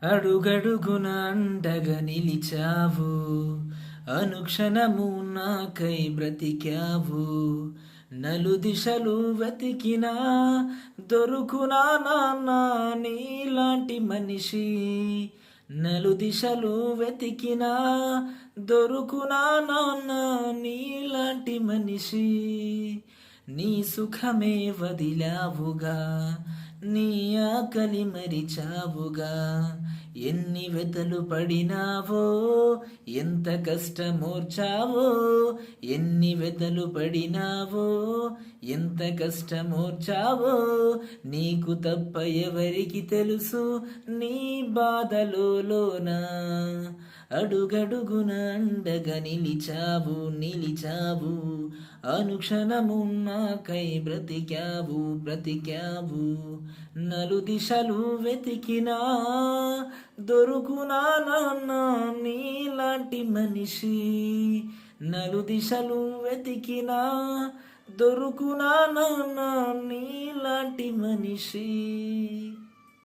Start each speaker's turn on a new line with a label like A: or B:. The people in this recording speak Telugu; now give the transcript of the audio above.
A: అడుగడుగున అండగా నిలిచావు, అనుక్షణము నాకై బ్రతికావు. నలుదిశలు వెతికినా దొరుకునా నాన్న నీలాంటి మనిషి. నలుదిశలు వెతికినా దొరుకునా నాన్న నీలాంటి మనిషి. నీ సుఖమే వదిలావుగా, నీ ఆకలి మరిచావుగా. ఎన్ని వెతలు పడినావో, ఎంత కష్టమోర్చావో. ఎన్ని వెతలు పడినావో, ఎంత కష్టమోర్చావో. నీకు తప్ప ఎవరికి తెలుసు నీ బాధలోన. అడుగడుగున అండగా నిలిచావు. అనుక్షణము నాకై బ్రతికావు. నలుదిశలు వెతికినా దొరుకునా నాన్న నీలాంటి మనిషి. నలుదిశలు వెతికినా దొరుకునా నాన్న నీలాంటి మనిషి.